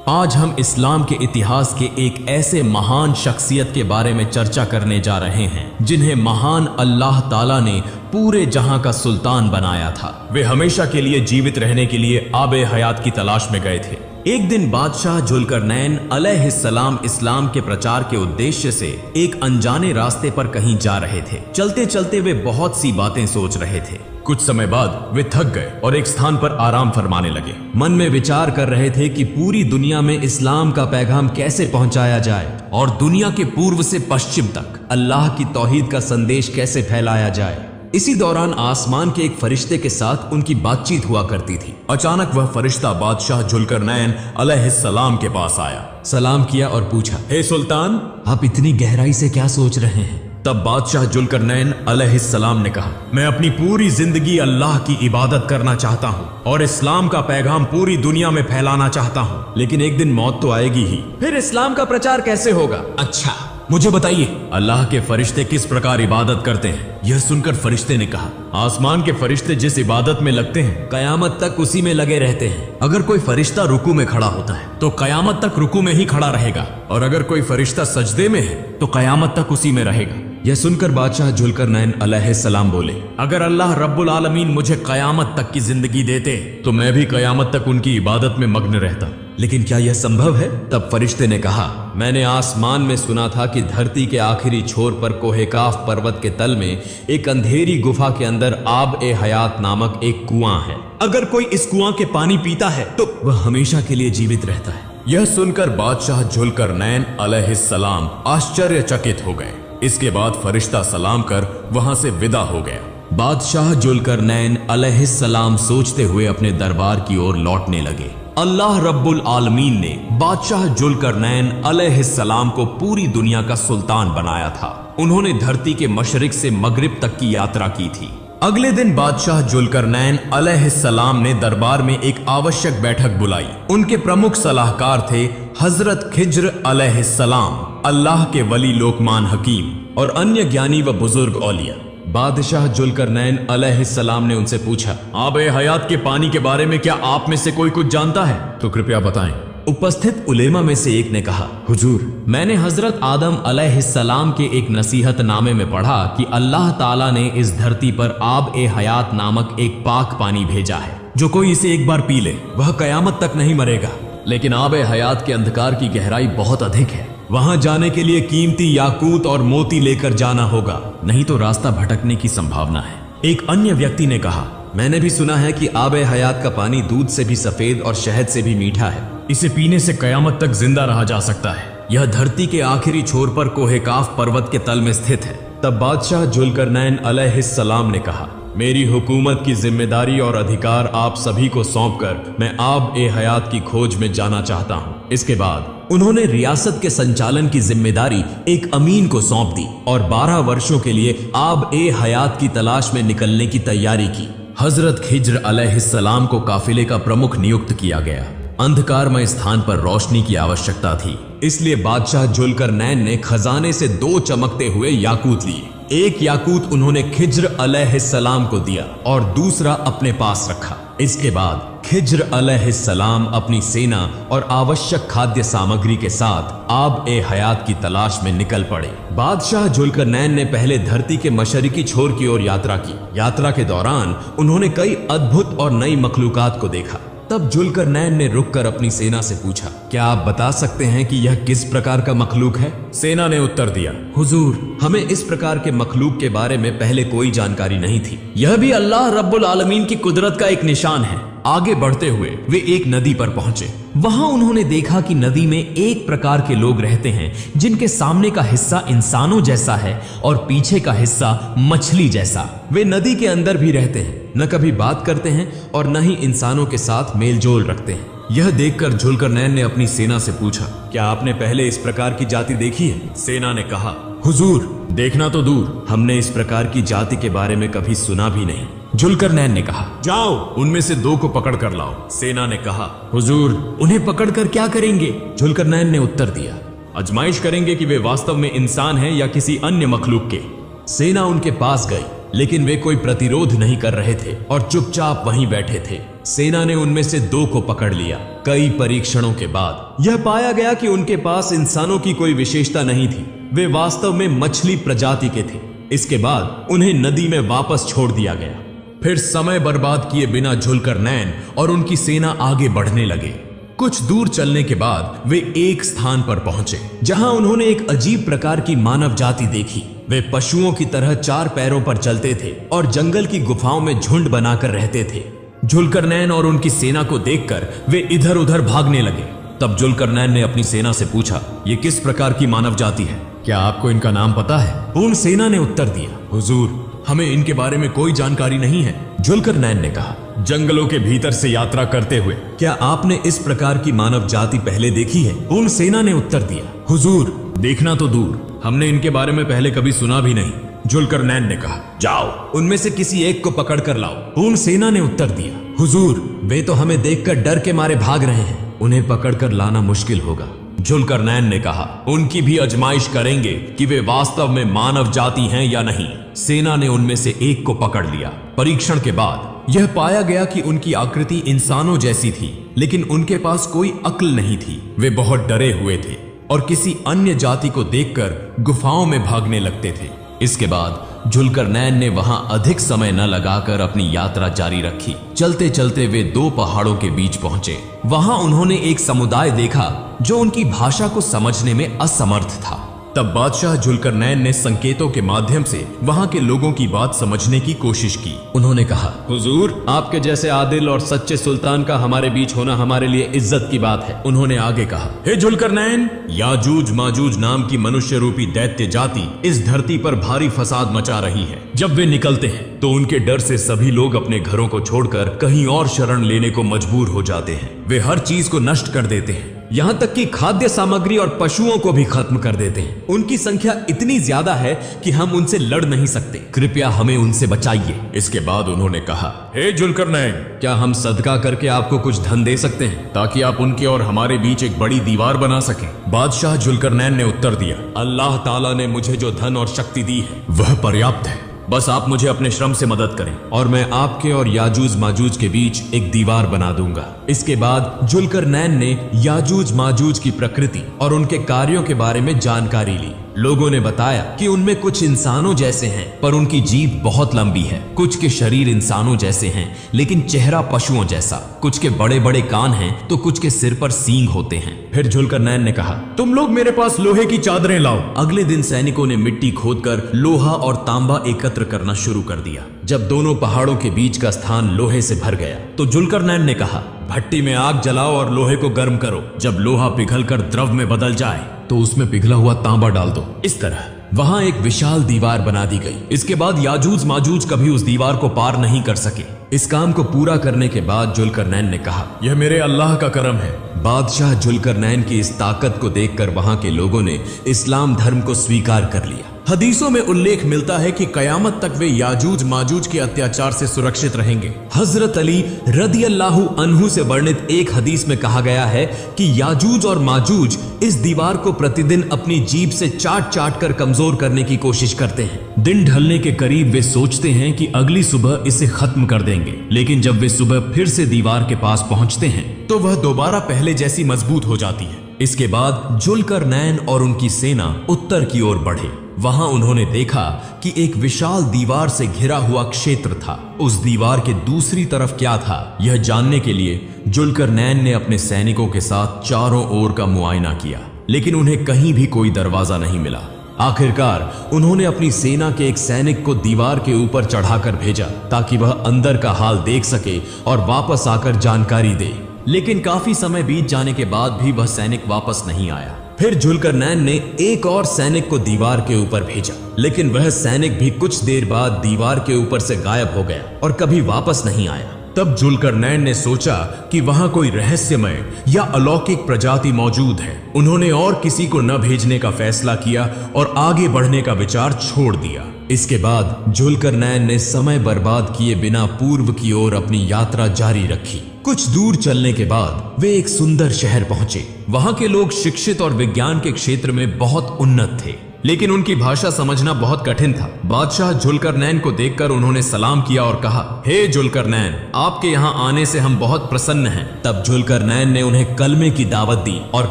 आज हम इस्लाम के इतिहास के एक ऐसे महान शख्सियत के बारे में चर्चा करने जा रहे हैं जिन्हें महान अल्लाह ताला ने पूरे जहां का सुल्तान बनाया था। वे हमेशा के लिए जीवित रहने के लिए आबे हयात की तलाश में गए थे। एक दिन बादशाह जुल्करनैन अलैहिस्सलाम इस्लाम के प्रचार के उद्देश्य से एक अनजाने रास्ते पर कहीं जा रहे थे। चलते चलते वे बहुत सी बातें सोच रहे थे। कुछ समय बाद वे थक गए और एक स्थान पर आराम फरमाने लगे। मन में विचार कर रहे थे कि पूरी दुनिया में इस्लाम का पैगाम कैसे पहुंचाया जाए और दुनिया के पूर्व से पश्चिम तक अल्लाह की तौहीद का संदेश कैसे फैलाया जाए। इसी दौरान आसमान के एक फरिश्ते के साथ उनकी बातचीत हुआ करती थी। अचानक वह फरिश्ता बादशाह जुल्करनैन अलैहिस्सलाम के पास आया, सलाम किया और पूछा, हे सुल्तान, आप इतनी गहराई से क्या सोच रहे हैं? तब बादशाह जुल्करनैन अलैहिस्सलाम ने कहा, मैं अपनी पूरी जिंदगी अल्लाह की इबादत करना चाहता हूँ और इस्लाम का पैगाम पूरी दुनिया में फैलाना चाहता हूँ, लेकिन एक दिन मौत तो आएगी ही। फिर इस्लाम का प्रचार कैसे होगा? अच्छा मुझे बताइए, अल्लाह के फरिश्ते किस प्रकार इबादत करते हैं? यह सुनकर फरिश्ते ने कहा, आसमान के फरिश्ते जिस इबादत में लगते हैं कयामत तक उसी में लगे रहते हैं। अगर कोई फरिश्ता रुकू में खड़ा होता है तो कयामत तक रुकू में ही खड़ा रहेगा, और अगर कोई फरिश्ता सजदे में है तो कयामत तक उसी में रहेगा। यह सुनकर बादशाह जुल्करनैन अलैहिस्सलाम बोले, अगर अल्लाह रब्बुल आलमीन मुझे कयामत तक की जिंदगी देते तो मैं भी कयामत तक उनकी इबादत में मग्न रहता, लेकिन क्या यह संभव है? तब फरिश्ते ने कहा, मैंने आसमान में सुना था कि धरती के आखिरी छोर पर कोहेकाफ पर्वत के तल में एक अंधेरी गुफा के अंदर आब ए हयात नामक एक कुआं है। अगर कोई इस कुआं के पानी पीता है तो वह हमेशा के लिए जीवित रहता है। यह सुनकर बादशाह जुल्करनैन अलैहिस्सलाम आश्चर्यचकित हो गए। इसके बाद फरिश्ता सलाम कर वहां से विदा हो गया। बादशाह जुल्करनैन अलैहिस्सलाम सोचते हुए अपने दरबार की ओर लौटने लगे। अल्लाह रब्बुल आलमीन ने बादशाह जुल्करनैन अलैहिस्सलाम को पूरी दुनिया का सुल्तान बनाया था। उन्होंने धरती के मशरिक से मगरिब तक की यात्रा की थी। अगले दिन बादशाह जुल्करनैन अलैहिस्सलाम ने दरबार में एक आवश्यक बैठक बुलाई। उनके प्रमुख सलाहकार थे हजरत खिज्र अलैहिस्सलाम, अल्लाह के वली लोकमान हकीम और अन्य ज्ञानी व बुजुर्ग औलिया। बादशाह जुल्करनैन अलैहिस्सलाम ने उनसे पूछा, आबे हयात के पानी के बारे में क्या आप में से कोई कुछ जानता है? तो कृपया बताएं। उपस्थित उलेमा में से एक ने कहा, हुजूर, मैंने हजरत आदम अलैहिस्सलाम के एक नसीहत नामे में पढ़ा कि अल्लाह ताला ने इस धरती पर आब ए हयात नामक एक पाक पानी भेजा है। जो कोई इसे एक बार पी ले वह कयामत तक नहीं मरेगा, लेकिन आब ए हयात के अंधकार की गहराई बहुत अधिक है। वहां जाने के लिए कीमती याकूत और मोती लेकर जाना होगा, नहीं तो रास्ता भटकने की संभावना है। एक अन्य व्यक्ति ने कहा, मैंने भी सुना है कि आबे हयात का पानी दूध से भी सफेद और शहद से भी मीठा है। इसे पीने से कयामत तक जिंदा रहा जा सकता है। यह धरती के आखिरी छोर पर कोहेकाफ पर्वत के तल में स्थित है। तब बादशाह जुल्करनैन अलैहिस्सलाम ने कहा, मेरी हुकूमत की जिम्मेदारी और अधिकार आप सभी को सौंपकर मैं आब ए हयात की खोज में जाना चाहता हूँ। इसके बाद उन्होंने रियासत के संचालन की जिम्मेदारी एक अमीन को सौंप दी और 12 वर्षों के लिए आब ए हयात की तलाश में निकलने की तैयारी की। हजरत खिज्र अलैहिस्सलाम को काफिले का प्रमुख नियुक्त किया गया। अंधकारमय स्थान पर रोशनी की आवश्यकता थी, इसलिए बादशाह जुल्करनैन ने खजाने से 2 चमकते हुए याकूत लिए। एक याकूत उन्होंने खिज्र अलैहिस्सलाम को दिया और दूसरा अपने पास रखा। इसके बाद खिज्र अलैहिस्सलाम अपनी सेना और आवश्यक खाद्य सामग्री के साथ आब ए हयात की तलाश में निकल पड़े। बादशाह जुल्करनैन ने पहले धरती के मशरिकी छोर की ओर यात्रा की। यात्रा के दौरान उन्होंने कई अद्भुत और नई मखलूकात को देखा। तब जुल्करनैन ने रुककर अपनी सेना से पूछा, क्या आप बता सकते हैं कि यह किस प्रकार का मखलूक है? सेना ने उत्तर दिया, हुजूर, हमें इस प्रकार के मखलूक के बारे में पहले कोई जानकारी नहीं थी। यह भी अल्लाह रब्बुल आलमीन की कुदरत का एक निशान है। आगे बढ़ते हुए वे एक नदी पर पहुंचे। वहां उन्होंने देखा कि नदी में एक प्रकार के लोग रहते हैं जिनके सामने का हिस्सा इंसानों जैसा है और पीछे का हिस्सा मछली जैसा। वे नदी के अंदर भी रहते हैं, न कभी बात करते हैं और न ही इंसानों के साथ मेलजोल रखते हैं। यह देखकर जुल्करनैन ने अपनी सेना से पूछा, क्या आपने पहले इस प्रकार की जाति देखी है? सेना ने कहा, हुजूर, देखना तो दूर, हमने इस प्रकार की जाति के बारे में कभी सुना भी नहीं। जुल्करनैन ने कहा, जाओ उनमें से 2 को पकड़ कर लाओ। सेना ने कहा, हुजूर, उन्हें पकड़कर क्या करेंगे? जुल्करनैन ने उत्तर दिया, आजमाइश करेंगे कि वे वास्तव में इंसान हैं या किसी अन्य मखलूक के। सेना उनके पास गई, लेकिन वे कोई प्रतिरोध नहीं कर रहे थे और चुपचाप वहीं बैठे थे। सेना ने उनमें से 2 को पकड़ लिया। कई परीक्षणों के बाद यह पाया गया कि उनके पास इंसानों की कोई विशेषता नहीं थी, वे वास्तव में मछली प्रजाति के थे। इसके बाद उन्हें नदी में वापस छोड़ दिया गया। फिर समय बर्बाद किए बिना जुल्करनैन और उनकी सेना आगे बढ़ने लगे। कुछ दूर चलने के बाद वे एक स्थान पर पहुंचे जहां उन्होंने एक अजीब प्रकार की मानव जाति देखी। वे पशुओं की तरह 4 पैरों पर चलते थे और जंगल की गुफाओं में झुंड बनाकर रहते थे। जुल्करनैन और उनकी सेना को देखकर वे इधर उधर भागने लगे। तब जुल्करनैन ने अपनी सेना से पूछा, ये किस प्रकार की मानव जाति है? क्या आपको इनका नाम पता है? उन सेना ने उत्तर दिया, हुजूर, हमें इनके बारे में कोई जानकारी नहीं है। जुल्करनैन ने कहा, जंगलों के भीतर से यात्रा करते हुए क्या आपने इस प्रकार की मानव जाति पहले देखी है? उन सेना ने उत्तर दिया, हुजूर, देखना तो दूर, हमने इनके बारे में पहले कभी सुना भी नहीं। जुल्करनैन ने कहा, जाओ उनमें से किसी एक को पकड़ कर लाओ। उन सेना ने उत्तर दिया, हुजूर, वे तो हमें देखकर डर के मारे भाग रहे हैं, उन्हें पकड़कर लाना मुश्किल होगा। जुल्करनैन ने कहा, उनकी भी आजमाइश करेंगे कि वे वास्तव में मानव जाति हैं या नहीं। सेना ने उनमें से एक को पकड़ लिया। परीक्षण के बाद यह पाया गया कि उनकी आकृति इंसानों जैसी थी, लेकिन उनके पास कोई अक्ल नहीं थी। वे बहुत डरे हुए थे और किसी अन्य जाति को देखकर गुफाओं में भागने लगते थे। इसके बाद जुल्करनैन ने वहां अधिक समय न लगाकर अपनी यात्रा जारी रखी। चलते चलते वे 2 पहाड़ों के बीच पहुंचे। वहां उन्होंने एक समुदाय देखा जो उनकी भाषा को समझने में असमर्थ था। तब बादशाह जुल्करनैन ने संकेतों के माध्यम से वहां के लोगों की बात समझने की कोशिश की। उन्होंने कहा, हुजूर, आपके जैसे आदिल और सच्चे सुल्तान का हमारे बीच होना हमारे लिए इज्जत की बात है। उन्होंने आगे कहा, हे जुल्करनैन, याजूज माजूज नाम की मनुष्य रूपी दैत्य जाति इस धरती पर भारी फसाद मचा रही है। जब वे निकलते हैं तो उनके डर से सभी लोग अपने घरों को छोड़कर कहीं और शरण लेने को मजबूर हो जाते हैं। वे हर चीज को नष्ट कर देते हैं, यहाँ तक कि खाद्य सामग्री और पशुओं को भी खत्म कर देते हैं। उनकी संख्या इतनी ज्यादा है कि हम उनसे लड़ नहीं सकते। कृपया हमें उनसे बचाइए। इसके बाद उन्होंने कहा, हे जुल्करनैन, क्या हम सदका करके आपको कुछ धन दे सकते हैं ताकि आप उनके और हमारे बीच एक बड़ी दीवार बना सकें? बादशाह जुल्करनैन ने उत्तर दिया, अल्लाह ताला ने मुझे जो धन और शक्ति दी है वह पर्याप्त है। बस आप मुझे अपने श्रम से मदद करें और मैं आपके और याजूज माजूज के बीच एक दीवार बना दूंगा। इसके बाद जुल्करनैन ने याजूज माजूज की प्रकृति और उनके कार्यों के बारे में जानकारी ली। लोगों ने बताया कि उनमें कुछ इंसानों जैसे हैं पर उनकी जीभ बहुत लंबी है। कुछ के शरीर इंसानों जैसे हैं लेकिन चेहरा पशुओं जैसा। कुछ के बड़े बड़े कान हैं तो कुछ के सिर पर सींग होते हैं। फिर जुल्करनैन ने कहा, तुम लोग मेरे पास लोहे की चादरें लाओ। अगले दिन सैनिकों ने मिट्टी खोदकर लोहा और तांबा एकत्र करना शुरू कर दिया। जब दोनों पहाड़ों के बीच का स्थान लोहे से भर गया तो जुल्करनैन ने कहा, भट्टी में आग जलाओ और लोहे को गर्म करो। जब लोहा पिघलकर द्रव में बदल जाए तो उसमें पिघला हुआ तांबा डाल दो। इस तरह वहां एक विशाल दीवार बना दी गई। इसके बाद याजूज माजूज कभी उस दीवार को पार नहीं कर सके। इस काम को पूरा करने के बाद जुल्करनैन ने कहा, यह मेरे अल्लाह का करम है। बादशाह जुल्करनैन की इस ताकत को देखकर वहां के लोगों ने इस्लाम धर्म को स्वीकार कर लिया। हदीसों में उल्लेख मिलता है कि कयामत तक वे याजूज माजूज के अत्याचार से सुरक्षित रहेंगे। हजरत अली रदियल्लाहु अन्हु से वर्णित एक हदीस में कहा गया है कि याजूज और माजूज इस दीवार को प्रतिदिन अपनी जीभ से चाट चाट कर कमजोर करने की कोशिश करते हैं। दिन ढलने के करीब वे सोचते हैं कि अगली सुबह इसे खत्म कर देंगे, लेकिन जब वे सुबह फिर से दीवार के पास पहुंचते हैं तो वह दोबारा पहले जैसी मजबूत हो जाती है। इसके बाद जुल्करनैन और उनकी सेना उत्तर की ओर बढ़े। वहां उन्होंने देखा कि एक विशाल दीवार से घिरा हुआ क्षेत्र था। उस दीवार के दूसरी तरफ क्या था, यह जानने के लिए जुल्करनैन ने अपने सैनिकों के साथ चारों ओर का मुआयना किया, लेकिन उन्हें कहीं भी कोई दरवाजा नहीं मिला। आखिरकार उन्होंने अपनी सेना के एक सैनिक को दीवार के ऊपर चढ़ाकर भेजा ताकि वह अंदर का हाल देख सके और वापस आकर जानकारी दे, लेकिन काफी समय बीत जाने के बाद भी वह सैनिक वापस नहीं आया। फिर जुल्करनैन ने एक और सैनिक को दीवार के ऊपर भेजा, लेकिन वह सैनिक भी कुछ देर बाद दीवार के ऊपर से गायब हो गया और कभी वापस नहीं आया। तब जुल्करनैन ने सोचा कि वहां कोई रहस्यमय या अलौकिक प्रजाति मौजूद है। उन्होंने और किसी को न भेजने का फैसला किया और आगे बढ़ने का विचार छोड़ दिया। इसके बाद जुल्करनैन ने समय बर्बाद किए बिना पूर्व की ओर अपनी यात्रा जारी रखी। कुछ दूर चलने के बाद वे एक सुंदर शहर पहुंचे। वहां के लोग शिक्षित और विज्ञान के क्षेत्र में बहुत उन्नत थे। लेकिन उनकी भाषा समझना बहुत कठिन था। बादशाह जुल्करनैन को देखकर उन्होंने सलाम किया और कहा, हे जुल्करनैन, आपके यहाँ आने से हम बहुत प्रसन्न हैं। तब जुल्करनैन ने उन्हें कलमे की दावत दी और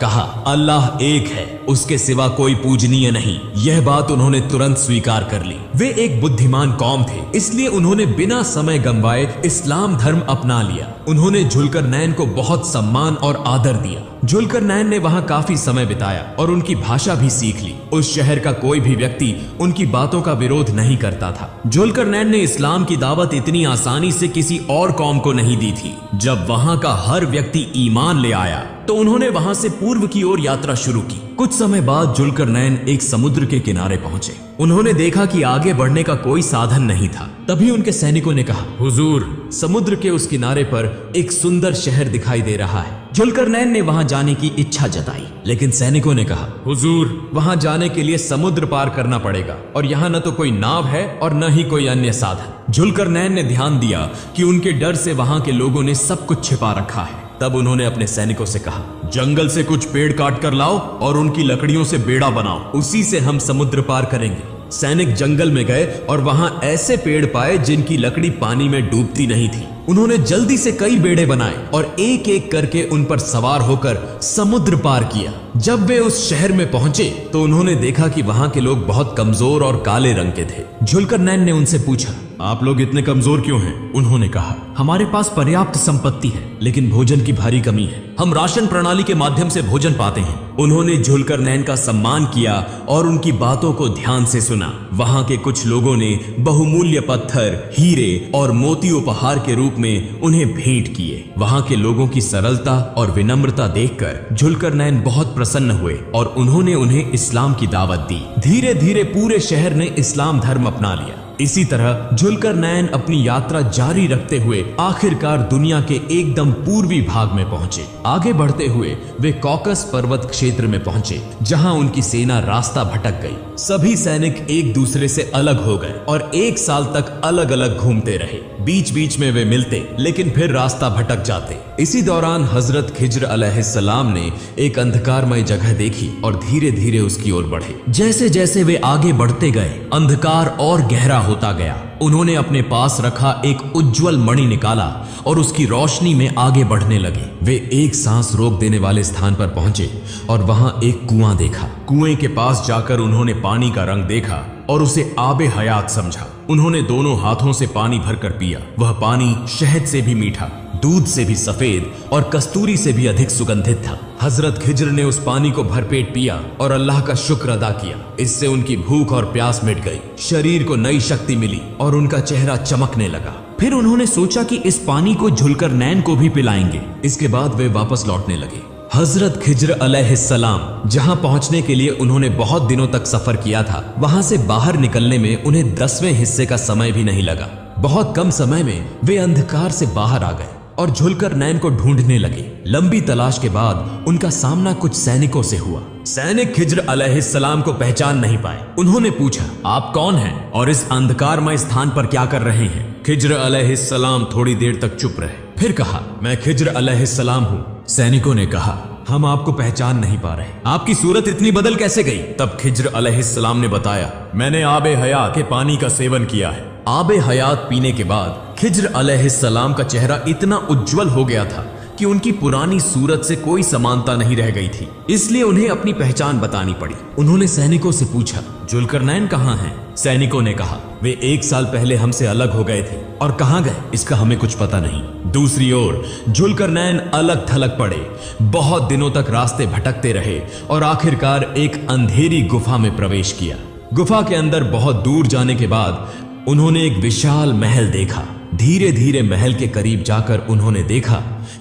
कहा, अल्लाह एक है, उसके सिवा कोई पूजनीय नहीं। यह बात उन्होंने तुरंत स्वीकार कर ली। वे एक बुद्धिमान कौम थे, इसलिए उन्होंने बिना समय गंवाए इस्लाम धर्म अपना लिया। उन्होंने जुल्करनैन को बहुत सम्मान और आदर दिया। जुल्करनैन ने वहां काफी समय बिताया और उनकी भाषा भी सीख ली। उस शहर का कोई भी व्यक्ति उनकी बातों का विरोध नहीं करता था। जुल्करनैन ने इस्लाम की दावत इतनी आसानी से किसी और कौम को नहीं दी थी। जब वहां का हर व्यक्ति ईमान ले आया तो उन्होंने वहां से पूर्व की ओर यात्रा शुरू की। कुछ समय बाद जुल्करनैन एक समुद्र के किनारे पहुंचे। उन्होंने देखा कि आगे बढ़ने का कोई साधन नहीं था। तभी उनके सैनिकों ने कहा, हुजूर, समुद्र के उस किनारे पर एक सुंदर शहर दिखाई दे रहा है। जुल्करनैन ने वहां जाने की इच्छा जताई, लेकिन सैनिकों ने कहा, हुजूर, वहां जाने के लिए समुद्र पार करना पड़ेगा और यहाँ न तो कोई नाव है और न ही कोई अन्य साधन। जुल्करनैन ने ध्यान दिया कि उनके डर से वहां के लोगों ने सब कुछ छिपा रखा है। तब उन्होंने अपने सैनिकों से कहा, जंगल से कुछ पेड़ काट कर लाओ और उनकी लकड़ियों से बेड़ा बनाओ, उसी से हम समुद्र पार करेंगे। सैनिक जंगल में गए और वहां ऐसे पेड़ पाए जिनकी लकड़ी पानी में डूबती नहीं थी। उन्होंने जल्दी से कई बेड़े बनाए और एक एक करके उन पर सवार होकर समुद्र पार किया। जब वे उस शहर में पहुंचे तो उन्होंने देखा कि वहां के लोग बहुत कमजोर और काले रंग के थे। जुल्करनैन ने उनसे पूछा, आप लोग इतने कमजोर क्यों हैं? उन्होंने कहा, हमारे पास पर्याप्त संपत्ति है, लेकिन भोजन की भारी कमी है। हम राशन प्रणाली के माध्यम से भोजन पाते हैं। उन्होंने जुल्करनैन का सम्मान किया और उनकी बातों को ध्यान से सुना। वहां के कुछ लोगों ने बहुमूल्य पत्थर, हीरे और मोती उपहार के रूप में उन्हें भेंट किए। वहां के लोगों की सरलता और विनम्रता देखकर जुल्करनैन बहुत प्रसन्न हुए और उन्होंने उन्हें इस्लाम की दावत दी। धीरे धीरे पूरे शहर ने इस्लाम धर्म अपना लिया। इसी तरह जुल्करनैन अपनी यात्रा जारी रखते हुए आखिरकार दुनिया के एकदम पूर्वी भाग में पहुंचे। आगे बढ़ते हुए वे कॉकस पर्वत क्षेत्र में पहुंचे, जहां उनकी सेना रास्ता भटक गई। सभी सैनिक एक दूसरे से अलग हो गए और एक साल तक अलग अलग घूमते रहे। बीच बीच में वे मिलते, लेकिन फिर रास्ता भटक जाते। इसी दौरान हजरत खिज्र अलैहिस्सलाम ने एक अंधकारमय जगह देखी और धीरे धीरे उसकी ओर बढ़े। जैसे जैसे वे आगे बढ़ते गए, अंधकार और गहरा होता गया। उन्होंने अपने पास रखा एक उज्जवल मणि निकाला और उसकी रोशनी में आगे बढ़ने लगे। वे एक सांस रोक देने वाले स्थान पर पहुंचे और वहां एक कुआं देखा। कुएं के पास जाकर उन्होंने पानी का रंग देखा और उसे आबे हयात समझा। उन्होंने दोनों हाथों से पानी भरकर पिया। वह पानी शहद से भी मीठा, दूध से भी सफेद और कस्तूरी से भी अधिक सुगंधित था। हजरत खिज्र ने उस पानी को भरपेट पिया और अल्लाह का शुक्र अदा किया। इससे उनकी भूख और प्यास मिट गई, शरीर को नई शक्ति मिली और उनका चेहरा चमकने लगा। फिर उन्होंने सोचा कि इस पानी को जुल्करनैन को भी पिलाएंगे। इसके बाद वे वापस लौटने लगे। हजरत खिज्र अलैहिस्सलाम जहां पहुंचने के लिए उन्होंने बहुत दिनों तक सफर किया था, वहां से बाहर निकलने में उन्हें 10वें हिस्से का समय भी नहीं लगा। बहुत कम समय में वे अंधकार से बाहर आ गए और जुल्करनैन को ढूंढने लगे। लंबी तलाश के बाद उनका सामना कुछ सैनिकों से हुआ। सैनिक खिज्र अलैहिस्सलाम को पहचान नहीं पाए। उन्होंने पूछा, आप कौन हैं और इस अंधकारमय स्थान पर क्या कर रहे हैं? खिज्र अलैहिस्सलाम थोड़ी देर तक चुप रहे, फिर कहा, मैं खिज्र अलैहिस्सलाम हूँ। सैनिकों ने कहा, हम आपको पहचान नहीं पा रहे, आपकी सूरत इतनी बदल कैसे गई? तब खिज्र अलैहिस्सलाम ने बताया, मैंने आबे हयात के पानी का सेवन किया है। आबे हयात पीने के बाद खिज्र अलैहिस्सलाम का चेहरा इतना उज्जवल हो गया था कि उनकी पुरानी सूरत से कोई समानता नहीं रह गई थी। इसलिए उन्हें अपनी पहचान बतानी पड़ी। उन्होंने सैनिकों से पूछा, जुल्करनैन कहाँ हैं? सैनिकों ने कहा, वे 1 साल पहले हमसे अलग हो गए थे और कहाँ गए इसका हमें कुछ पता नहीं। दूसरी ओर जुल्करनैन अलग थलग पड़े, बहुत दिनों तक रास्ते भटकते रहे और आखिरकार एक अंधेरी गुफा में प्रवेश किया। गुफा के अंदर बहुत दूर जाने के बाद उन्होंने एक विशाल महल देखा। धीरे धीरे महल के करीब जाकर उन्होंने देखा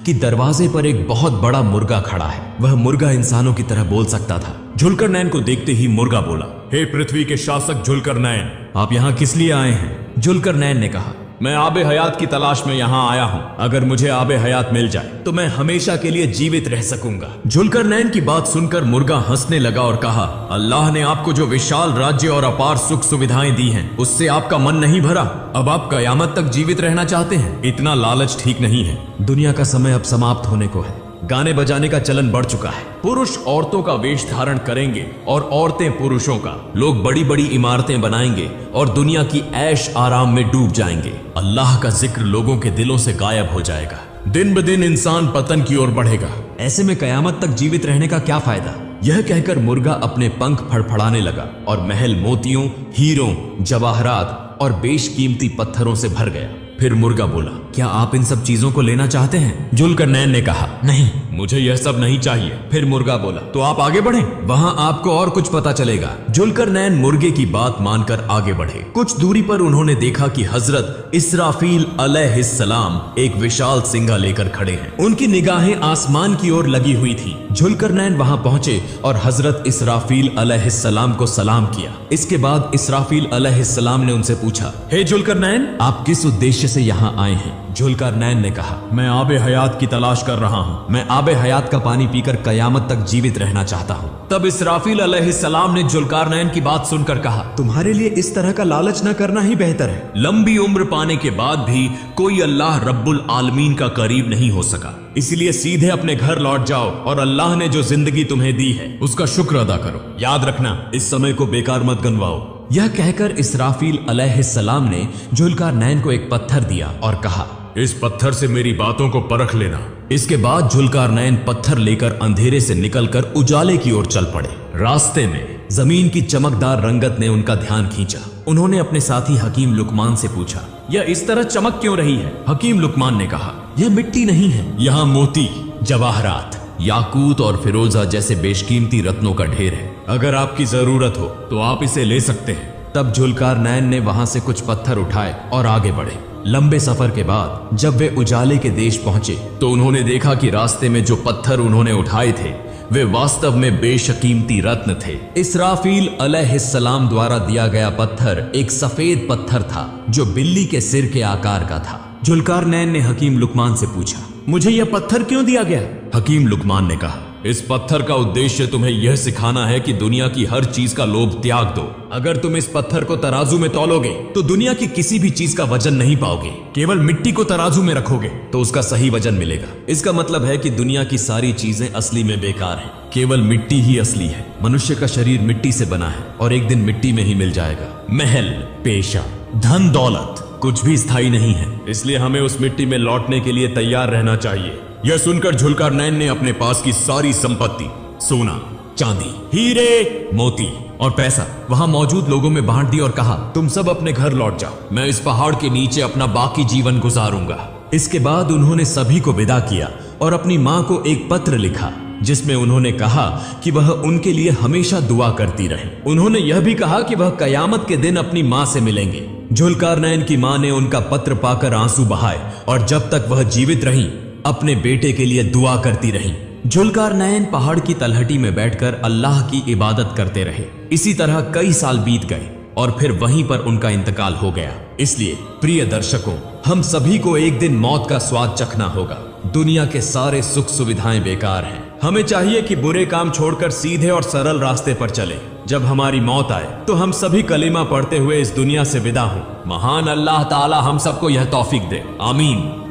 कि दरवाजे पर एक बहुत बड़ा मुर्गा खड़ा है। वह मुर्गा इंसानों की तरह बोल सकता था। जुल्करनैन को देखते ही मुर्गा बोला, हे पृथ्वी के शासक जुल्करनैन, आप यहाँ किस लिए आए हैं? जुल्करनैन ने कहा, मैं आबे हयात की तलाश में यहाँ आया हूँ। अगर मुझे आबे हयात मिल जाए तो मैं हमेशा के लिए जीवित रह सकूंगा। जुल्करनैन की बात सुनकर मुर्गा हंसने लगा और कहा, अल्लाह ने आपको जो विशाल राज्य और अपार सुख सुविधाएं दी हैं, उससे आपका मन नहीं भरा? अब आप कयामत तक जीवित रहना चाहते हैं? इतना लालच ठीक नहीं है। दुनिया का समय अब समाप्त होने को है। गाने बजाने का चलन बढ़ चुका है। पुरुष औरतों का वेश धारण करेंगे और औरतें पुरुषों का। लोग बड़ी बड़ी इमारतें बनाएंगे और दुनिया की ऐश आराम में डूब जाएंगे। अल्लाह का जिक्र लोगों के दिलों से गायब हो जाएगा। दिन ब दिन इंसान पतन की ओर बढ़ेगा। ऐसे में कयामत तक जीवित रहने का क्या फायदा? यह कहकर मुर्गा अपने पंख फड़फड़ाने लगा और महल मोतियों, हीरों, जवाहरात और बेशकीमती पत्थरों से भर गया। फिर मुर्गा बोला, क्या आप इन सब चीजों को लेना चाहते हैं? जुल्करनैन ने कहा, नहीं, मुझे यह सब नहीं चाहिए। फिर मुर्गा बोला, तो आप आगे बढ़ें, वहां आपको और कुछ पता चलेगा। जुल्करनैन मुर्गे की बात मानकर आगे बढ़े। कुछ दूरी पर उन्होंने देखा कि हजरत इसराफील अलैहिस्सलाम एक विशाल सिंगा लेकर खड़े हैं। उनकी निगाहें आसमान की ओर लगी हुई थी। जुल्करनैन वहां पहुंचे और हजरत इसराफील अलैहिस्सलाम को सलाम किया। इसके बाद इसराफील अलैहिस्सलाम ने उनसे पूछा, हे जुल्करनैन, आप किस उद्देश्य से यहाँ आए हैं? जुल्करनैन ने कहा, मैं आबे हयात की तलाश कर रहा हूँ। मैं आबे हयात का पानी पीकर कयामत तक जीवित रहना चाहता हूँ। तब इसराफील अलैहिस्सलाम ने जुल्करनैन की बात सुनकर कहा, तुम्हारे लिए इस तरह का लालच न करना ही बेहतर है। लंबी उम्र पाने के बाद भी कोई अल्लाह रब्बुल आलमीन का करीब नहीं हो सका। इसलिए सीधे अपने घर लौट जाओ और अल्लाह ने जो जिंदगी तुम्हें दी है उसका शुक्र अदा करो। याद रखना, इस समय को बेकार मत गंवाओ। यह कहकर इसराफील अलैहिस्सलाम ने जुल्करनैन को एक पत्थर दिया और कहा, इस पत्थर से मेरी बातों को परख लेना। इसके बाद जुल्करनैन पत्थर लेकर अंधेरे से निकलकर उजाले की ओर चल पड़े। रास्ते में जमीन की चमकदार रंगत ने उनका ध्यान खींचा। उन्होंने अपने साथी हकीम लुकमान से पूछा, यह इस तरह चमक क्यों रही है? हकीम लुकमान ने कहा, यह मिट्टी नहीं है, यहाँ मोती, जवाहरात, याकूत और फिरोजा जैसे बेशकीमती रत्नों का ढेर है। अगर आपकी जरूरत हो तो आप इसे ले सकते हैं। तब जुल्करनैन ने वहां से कुछ पत्थर उठाए और आगे बढ़े। लंबे सफर के बाद जब वे उजाले के देश पहुंचे तो उन्होंने देखा कि रास्ते में जो पत्थर उन्होंने उठाए थे वे वास्तव में बेशकीमती रत्न थे। इसराफील अलैहिस्सलाम द्वारा दिया गया पत्थर एक सफेद पत्थर था जो बिल्ली के सिर के आकार का था। जुल्करनैन ने हकीम लुकमान से पूछा, मुझे यह पत्थर क्यों दिया गया? हकीम लुकमान ने कहा, इस पत्थर का उद्देश्य तुम्हें यह सिखाना है कि दुनिया की हर चीज का लोभ त्याग दो। अगर तुम इस पत्थर को तराजू में तौलोगे तो दुनिया की किसी भी चीज का वजन नहीं पाओगे। केवल मिट्टी को तराजू में रखोगे तो उसका सही वजन मिलेगा। इसका मतलब है कि दुनिया की सारी चीजें असली में बेकार हैं। केवल मिट्टी ही असली है। मनुष्य का शरीर मिट्टी से बना है और एक दिन मिट्टी में ही मिल जाएगा। महल, पेशा, धन दौलत कुछ भी स्थायी नहीं है, इसलिए हमें उस मिट्टी में लौटने के लिए तैयार रहना चाहिए। यह सुनकर जुल्करनैन ने अपने पास की सारी संपत्ति, सोना, चांदी, हीरे, मोती और पैसा वहां मौजूद लोगों में बांट दी और कहा, तुम सब अपने घर लौट जाओ, मैं इस पहाड़ के नीचे अपना बाकी जीवन गुजारूंगा। इसके बाद उन्होंने सभी को विदा किया और अपनी मां को एक पत्र लिखा जिसमें उन्होंने कहा कि वह उनके लिए हमेशा दुआ करती रहे। उन्होंने यह भी कहा कि वह कयामत के दिन अपनी मां से मिलेंगे। जुल्करनैन की मां ने उनका पत्र पाकर आंसू बहाए और जब तक वह जीवित रहीं अपने बेटे के लिए दुआ करती रहीं। जुल्करनैन पहाड़ की तलहटी में बैठकर अल्लाह की इबादत करते रहे। इसी तरह कई साल बीत गए और फिर वहीं पर उनका इंतकाल हो गया। इसलिए प्रिय दर्शकों, हम सभी को एक दिन मौत का स्वाद चखना होगा। दुनिया के सारे सुख सुविधाएं बेकार हैं। हमें चाहिए कि बुरे काम छोड़कर सीधे और सरल रास्ते पर चलें। जब हमारी मौत आए तो हम सभी कलीमा पढ़ते हुए इस दुनिया से विदा हों। महान अल्लाह ताला हम सबको यह तौफीक दे, आमीन।